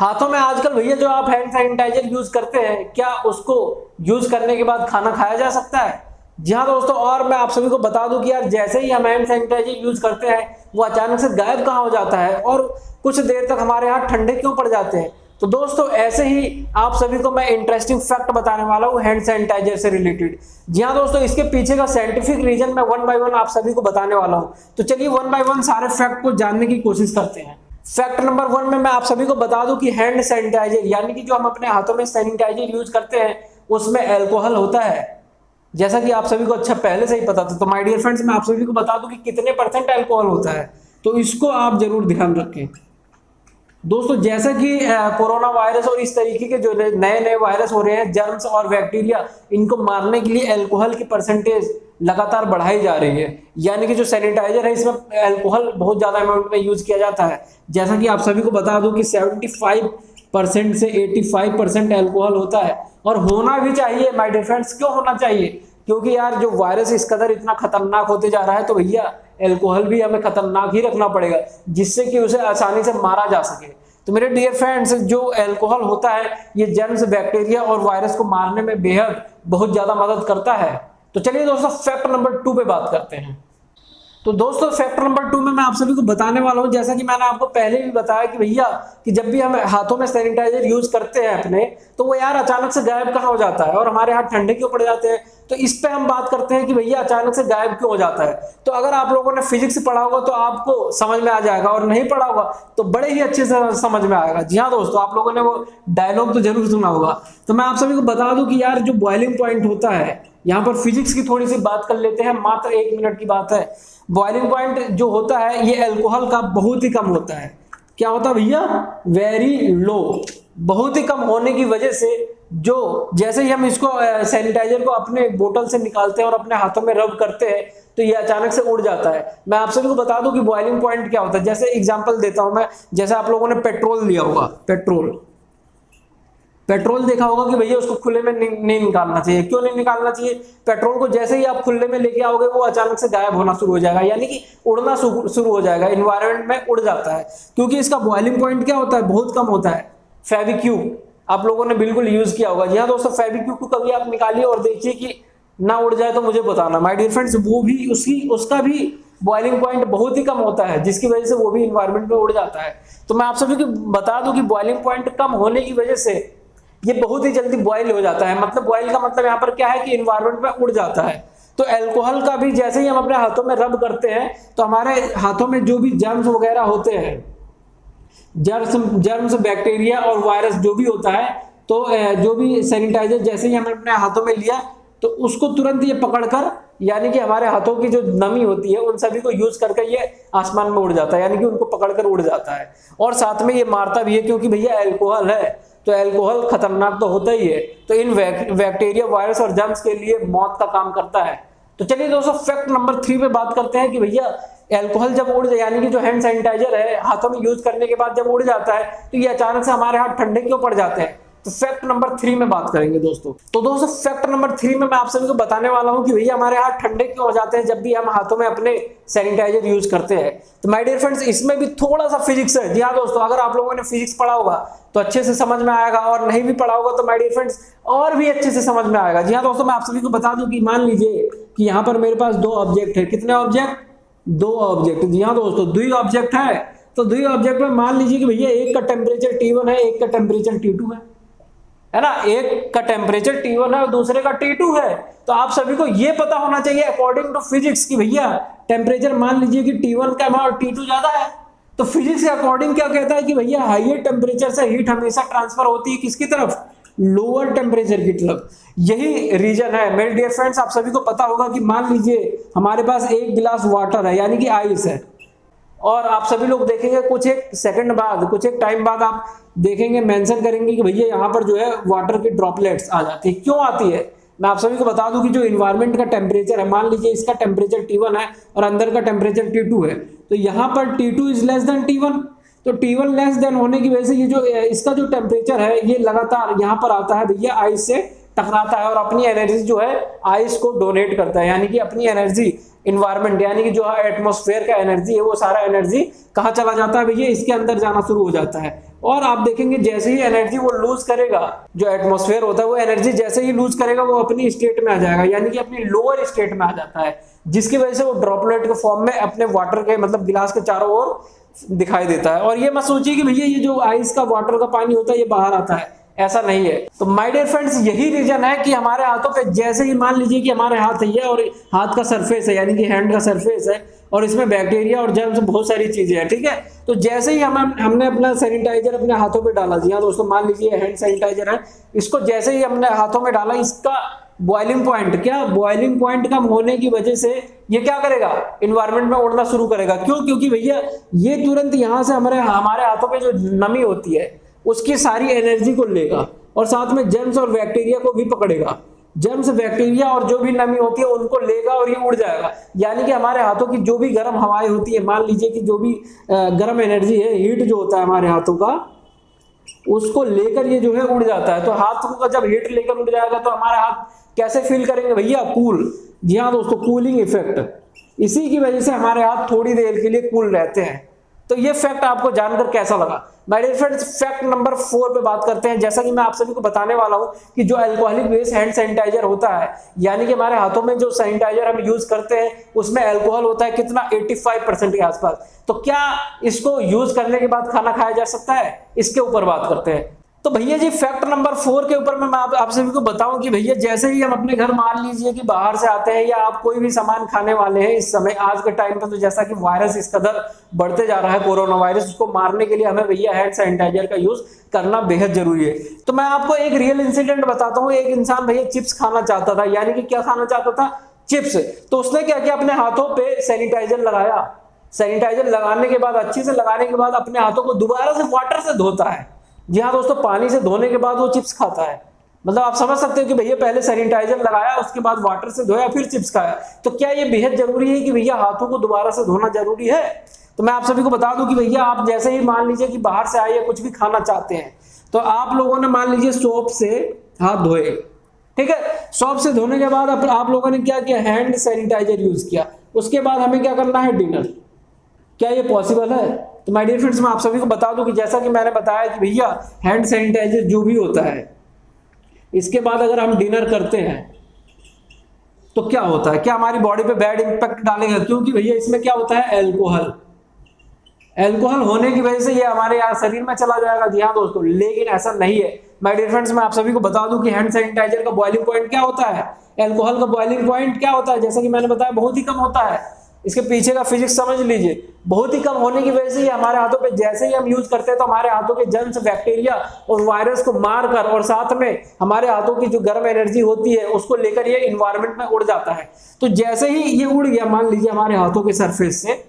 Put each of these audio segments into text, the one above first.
हाथों में आजकल भैया जो आप हैंड सैनिटाइजर यूज करते हैं, क्या उसको यूज करने के बाद खाना खाया जा सकता है? जी हाँ दोस्तों, और मैं आप सभी को बता दूं कि यार जैसे ही हम हैंड सैनिटाइजर यूज करते हैं वो अचानक से गायब कहाँ हो जाता है और कुछ देर तक हमारे हाथ ठंडे क्यों पड़ जाते हैं। तो दोस्तों ऐसे ही आप सभी को मैं इंटरेस्टिंग फैक्ट बताने वाला हूँ हैंड सैनिटाइजर से रिलेटेड। जी हाँ दोस्तों, इसके पीछे का साइंटिफिक रीजन मैं वन बाय वन आप सभी को बताने वाला हूँ। तो चलिए वन बाय वन सारे फैक्ट को जानने की कोशिश करते हैं। फैक्ट नंबर 1 में मैं आप सभी को बता दूं कि हैंड सैनिटाइजर यानी कि जो हम अपने हाथों में सैनिटाइजर यूज करते हैं उसमें अल्कोहल होता है, जैसा कि आप सभी को अच्छा पहले से ही पता था। तो माय डियर फ्रेंड्स, मैं आप सभी को बता दूं कि कितने परसेंट अल्कोहल होता है, तो इसको आप जरूर ध्यान रखें। दोस्तों जैसा कि कोरोना वायरस और इस तरीके के जो नए नए वायरस हो रहे हैं, जर्म्स और बैक्टीरिया, इनको मारने के लिए अल्कोहल की परसेंटेज लगातार बढ़ाई जा रही है। यानी कि जो सैनिटाइजर है इसमें अल्कोहल बहुत ज्यादा अमाउंट में यूज किया जाता है। जैसा कि आप सभी को बता दूं कि 75% से 85% अल्कोहल होता है, और होना भी चाहिए माय डियर फ्रेंड्स। क्यों होना चाहिए? क्योंकि यार जो वायरस इस कदर इतना खतरनाक होते जा रहा है, तो भैया अल्कोहल भी हमें खतरनाक ही रखना पड़ेगा जिससे कि उसे आसानी से मारा जा सके। तो मेरे डियर फ्रेंड्स, जो अल्कोहल होता है ये जर्म्स, बैक्टीरिया और वायरस को मारने में बेहद बहुत ज्यादा मदद करता है। तो चलिए दोस्तों फैक्ट नंबर 2 पे बात करते हैं। तो दोस्तों फैक्ट नंबर 2 में मैं आप सभी को बताने वाला हूं, जैसा कि मैंने आपको पहले भी बताया कि भैया कि जब भी हम हाथों में सैनिटाइजर यूज करते हैं अपने, तो वो यार अचानक से गायब कहाँ हो जाता है और हमारे हाथ ठंडे क्यों पड़ जाते हैं। तो इस पे हम बात करते हैं कि भैया अचानक से गायब क्यों हो जाता है। तो अगर आप लोगों ने फिजिक्स पढ़ा होगा तो आपको समझ में आ जाएगा, और नहीं पढ़ा होगा तो बड़े ही अच्छे से समझ में आएगा। जी हाँ दोस्तों, आप लोगों ने वो डायलॉग तो जरूर सुना होगा। तो मैं आप सभी को बता दूं कि यार जो बॉइलिंग पॉइंट होता है, यहाँ पर फिजिक्स की थोड़ी सी बात कर लेते हैं, मात्र 1 मिनट की बात है। बॉइलिंग पॉइंट जो होता है ये अल्कोहल का बहुत ही कम होता है। क्या होता है भैया? Very low. बहुत ही कम होने की वजह से जो जैसे ही हम इसको सैनिटाइजर को अपने बोतल से निकालते हैं और अपने हाथों में रब करते हैं, तो ये अचानक से उड़ जाता है। मैं आप सभी को बता दूं कि बॉइलिंग पॉइंट क्या होता है। जैसे एग्जांपल देता हूं मैं, जैसे आप लोगों ने पेट्रोल लिया होगा, पेट्रोल देखा होगा कि भैया उसको खुले में नहीं निकालना चाहिए। क्यों नहीं निकालना चाहिए? पेट्रोल को जैसे ही आप खुले में लेके आओगे वो अचानक से गायब होना शुरू हो जाएगा, यानी कि उड़ना शुरू हो जाएगा, इन्वायरमेंट में उड़ जाता है। क्योंकि इसका बॉइलिंग पॉइंट क्या होता है? बहुत कम होता है। फेविक्विक आप लोगों ने बिल्कुल यूज किया होगा। जी हाँ दोस्तों, फेविक्विक को कभी आप निकालिए और देखिए कि ना उड़ जाए तो मुझे बताना माय डियर फ्रेंड्स। वो भी उसका भी बॉइलिंग पॉइंट बहुत ही कम होता है, जिसकी वजह से वो भी इन्वायरमेंट में उड़ जाता है। तो मैं आप सभी को बता दूं कि बॉइलिंग पॉइंट कम होने की वजह से ये बहुत ही जल्दी बॉयल हो जाता है। मतलब बॉयल का मतलब यहाँ पर क्या है कि इन्वायरमेंट में उड़ जाता है। तो अल्कोहल का भी जैसे ही हम अपने हाथों में रब करते हैं तो हमारे हाथों में जो भी जर्म्स वगैरह होते हैं, जर्म्स बैक्टीरिया और वायरस जो भी होता है, तो जो भी सैनिटाइजर जैसे ही हमने अपने हाथों में लिया तो उसको तुरंत ये पकड़कर, यानी कि हमारे हाथों की जो नमी होती है उन सभी को यूज करके ये आसमान में उड़ जाता है, यानी कि उनको पकड़कर उड़ जाता है। और साथ में ये मारता भी है, क्योंकि भैया अल्कोहल है तो अल्कोहल खतरनाक तो होता ही है। तो इन बैक्टीरिया, वायरस और जर्म्स के लिए मौत का काम करता है। तो चलिए दोस्तों फैक्ट नंबर 3 पे बात करते हैं कि भैया अल्कोहल जब उड़ जाए, यानी कि जो हैंड सैनिटाइजर है हाथों में यूज करने के बाद जब उड़ जाता है तो ये अचानक से हमारे हाथ ठंडे क्यों पड़ जाते हैं। तो फैक्ट नंबर 3 में बात करेंगे दोस्तों। तो दोस्तों फैक्ट नंबर 3 में मैं आप सभी को बताने वाला हूं कि भैया हमारे हाथ ठंडे क्यों हो जाते हैं जब भी हम हाथों में अपने सैनिटाइजर यूज करते हैं। तो माय डियर फ्रेंड्स, इसमें भी थोड़ा सा फिजिक्स है। जी हाँ दोस्तों, अगर आप लोगों ने फिजिक्स पढ़ा होगा तो अच्छे से समझ में आएगा, और नहीं भी पढ़ा होगा तो माय डियर फ्रेंड्स और भी अच्छे से समझ में आएगा। जी हाँ दोस्तों, मैं आप सभी को बता दूं कि मान लीजिए कि यहाँ पर मेरे पास 2 ऑब्जेक्ट है। कितने ऑब्जेक्ट? 2 ऑब्जेक्ट। जी हाँ दोस्तों, 2 ऑब्जेक्ट है। तो 2 ऑब्जेक्ट में मान लीजिए कि भैया एक का टेम्परेचर T1 है, एक का टेम्परेचर T2 है ना। एक का टेम्परेचर T1 है और दूसरे का T2 है। तो आप सभी को ये पता होना चाहिए अकॉर्डिंग टू फिजिक्स कि भैया टेम्परेचर मान लीजिए कि T1 का और T2 ज्यादा है, तो फिजिक्स के अकॉर्डिंग क्या कहता है कि भैया हाईयर टेम्परेचर से हीट हमेशा ट्रांसफर होती है किसकी तरफ? लोअर टेम्परेचर की तरफ। यही रीजन है मेरे डियर फ्रेंड्स। आप सभी को पता होगा कि मान लीजिए हमारे पास 1 गिलास वाटर है, यानी कि आइस है, और आप सभी लोग देखेंगे कुछ एक सेकंड बाद, कुछ एक टाइम बाद आप देखेंगे, मेंशन करेंगे कि भैया यहाँ पर जो है वाटर की ड्रॉपलेट्स आ जाती है। क्यों आती है? मैं आप सभी को बता दूं कि जो इन्वायरमेंट का टेम्परेचर है, मान लीजिए इसका टेम्परेचर T1 है और अंदर का टेम्परेचर T2 है, तो यहाँ पर T2 is less than T1। तो T1 लेस देन होने की वजह से ये जो इसका जो टेम्परेचर है ये लगातार यहाँ पर आता है भैया, आइस से टकराता है और अपनी एनर्जी जो है आइस को डोनेट करता है, यानी कि अपनी एनर्जी इन्वायरमेंट, यानी कि जो एटमॉस्फेयर का एनर्जी है वो सारा एनर्जी कहाँ चला जाता है भैया? इसके अंदर जाना शुरू हो जाता है। और आप देखेंगे जैसे ही एनर्जी वो लूज करेगा, जो एटमॉस्फेयर होता है वो एनर्जी जैसे ही लूज करेगा वो अपनी स्टेट में आ जाएगा, यानी कि अपनी लोअर स्टेट में आ जाता है, जिसकी वजह से वो ड्रॉपलेट के फॉर्म में अपने वाटर के मतलब गिलास के चारों ओर दिखाई देता है। और ये मत सोचिए कि भैया ये जो आइस का वाटर का पानी होता है ये बाहर आता है, ऐसा नहीं है। तो माय डियर फ्रेंड्स, यही रीजन है कि हमारे हाथों पे जैसे ही मान लीजिए कि हमारे हाथ है और हाथ का सरफेस है यानी कि हैंड का सरफेस है और इसमें बैक्टीरिया और जर्म्स बहुत सारी चीजें हैं, ठीक है। तो जैसे ही हमने अपना सैनिटाइजर अपने हाथों पे डाला, जी हाँ दोस्तों, मान लीजिए हैंड सैनिटाइजर है, इसको जैसे ही हमने हाथों में डाला, इसका बॉइलिंग पॉइंट कम होने की वजह से ये क्या करेगा, इन्वायरमेंट में उड़ना शुरू करेगा। क्यों? क्योंकि भैया ये तुरंत यहां से हमारे हाथों पे जो नमी होती है उसकी सारी एनर्जी को लेगा और साथ में जर्म्स और बैक्टीरिया को भी पकड़ेगा। जर्म्स, बैक्टीरिया और जो भी नमी होती है उनको लेगा और ये उड़ जाएगा। यानी कि हमारे हाथों की जो भी गर्म हवाएं होती है, मान लीजिए कि जो भी गर्म एनर्जी है, हीट जो होता है हमारे हाथों का, उसको लेकर ये जो है उड़ जाता है। तो हाथों का जब हीट लेकर उड़ जाएगा तो हमारे हाथ कैसे फील करेंगे भैया? कूल। जी हाँ दोस्तों, कूलिंग इफेक्ट। इसी की वजह से हमारे हाथ थोड़ी देर के लिए कूल रहते हैं। तो ये फैक्ट आपको जानकर कैसा लगा? My dear friends, fact number 4 पे बात करते हैं। जैसा कि मैं आप सभी को बताने वाला हूं कि जो अल्कोहलिक बेस्ड हैंड सैनिटाइजर होता है, यानी कि हमारे हाथों में जो सैनिटाइजर हम यूज करते हैं उसमें अल्कोहल होता है कितना, 85% के आसपास। तो क्या इसको यूज करने के बाद खाना खाया जा सकता है? इसके ऊपर बात करते हैं। तो भैया जी, फैक्ट नंबर 4 के ऊपर मैं आप सभी को बताऊं कि भैया जैसे ही हम अपने घर मान लीजिए कि बाहर से आते हैं या आप कोई भी सामान खाने वाले हैं, इस समय आज के टाइम पे तो जैसा कि वायरस इस कदर बढ़ते जा रहा है, कोरोना वायरस, उसको मारने के लिए हमें भैया हैंड सैनिटाइजर का यूज करना बेहद जरूरी है। तो मैं आपको एक रियल इंसिडेंट बताता हूँ। एक इंसान भैया चिप्स खाना चाहता था, यानी कि क्या खाना चाहता था? चिप्स। तो उसने क्या किया, अपने हाथों पे सैनिटाइजर लगाया। सैनिटाइजर लगाने के बाद, अच्छे से लगाने के बाद, अपने हाथों को दोबारा से वाटर से धोता है। जी हाँ दोस्तों, पानी से धोने के बाद वो चिप्स खाता है। मतलब आप समझ सकते हो कि भैया पहले सैनिटाइजर लगाया, उसके बाद वाटर से धोया, फिर चिप्स खाया। तो क्या ये बेहद जरूरी है कि भैया हाथों को दोबारा से धोना जरूरी है? तो मैं आप सभी को बता दूं कि भैया आप जैसे ही मान लीजिए कि बाहर से आए या कुछ भी खाना चाहते हैं, तो आप लोगों ने मान लीजिए सोप से हाथ धोए, ठीक है। सोप से धोने के बाद आप लोगों ने क्या किया, हैंड सैनिटाइजर यूज किया। उसके बाद हमें क्या करना है, डिनर। क्या ये पॉसिबल है? तो माय डियर फ्रेंड्स, मैं आप सभी को बता दूं कि जैसा कि मैंने बताया कि भैया हैंड सैनिटाइजर जो भी होता है, इसके बाद अगर हम डिनर करते हैं तो क्या होता है, क्या हमारी बॉडी पे बैड इंपैक्ट डालेगा? क्योंकि भैया इसमें क्या होता है, अल्कोहल। अल्कोहल होने की वजह से ये हमारे यार शरीर में चला जाएगा। जी हाँ दोस्तों, लेकिन ऐसा नहीं है। माय डियर फ्रेंड्स, मैं आप सभी को बता दूं कि हैंड सैनिटाइजर का बॉइलिंग पॉइंट क्या होता है, अल्कोहल का बॉइलिंग पॉइंट क्या होता है, जैसा कि मैंने बताया बहुत ही कम होता है। इसके पीछे का फिजिक्स समझ लीजिए। बहुत ही कम होने की वजह से ये हमारे हाथों पे जैसे ही हम यूज करते हैं तो हमारे हाथों के जर्म्स, बैक्टीरिया और वायरस को मारकर और साथ में हमारे हाथों की जो गर्म एनर्जी होती है उसको लेकर ये इन्वायरमेंट में उड़ जाता है। तो जैसे ही ये उड़ गया मान लीजिए हमारे हाथों के सरफेस से,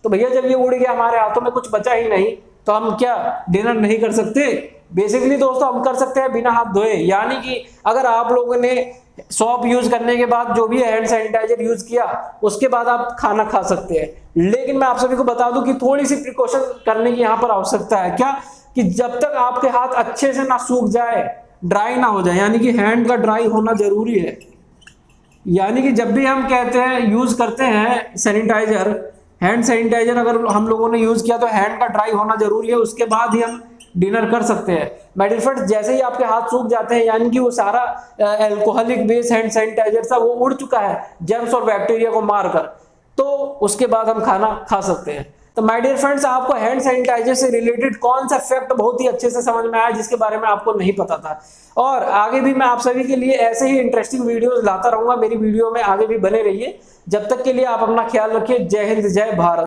तो भैया जब ये उड़ गया हमारे हाथों में कुछ बचा ही नहीं, तो हम क्या डिनर नहीं कर सकते? बेसिकली दोस्तों हम कर सकते हैं बिना हाथ धोए। यानी कि अगर आप लोगों ने सोप यूज करने के बाद जो भी हैंड सैनिटाइजर यूज किया, उसके बाद आप खाना खा सकते हैं। लेकिन मैं आप सभी को बता दूं कि थोड़ी सी प्रिकॉशन करने की यहाँ पर आवश्यकता है। क्या? कि जब तक आपके हाथ अच्छे से ना सूख जाए, ड्राई ना हो जाए, यानी कि हैंड का ड्राई होना जरूरी है। यानी कि जब भी हम कहते हैं यूज करते हैं सैनिटाइजर, हैंड सैनिटाइजर अगर हम लोगों ने यूज किया तो हैंड का ड्राई होना जरूरी है, उसके बाद ही हम डिनर कर सकते हैं। माय डियर फ्रेंड्स, जैसे ही आपके हाथ सूख जाते हैं, यानी कि वो सारा अल्कोहलिक बेस्ड हैंड सैनिटाइजर था वो उड़ चुका है जर्म्स और बैक्टीरिया को मारकर, तो उसके बाद हम खाना खा सकते हैं। तो माय डियर फ्रेंड्स, आपको हैंड सैनिटाइजर से रिलेटेड कौन सा फैक्ट बहुत ही अच्छे से समझ में आया जिसके बारे में आपको नहीं पता था? और आगे भी मैं आप सभी के लिए ऐसे ही इंटरेस्टिंग वीडियोस लाता रहूंगा। मेरी वीडियो में आगे भी बने रहिए। जब तक के लिए आप अपना ख्याल रखिए। जय हिंद, जय भारत।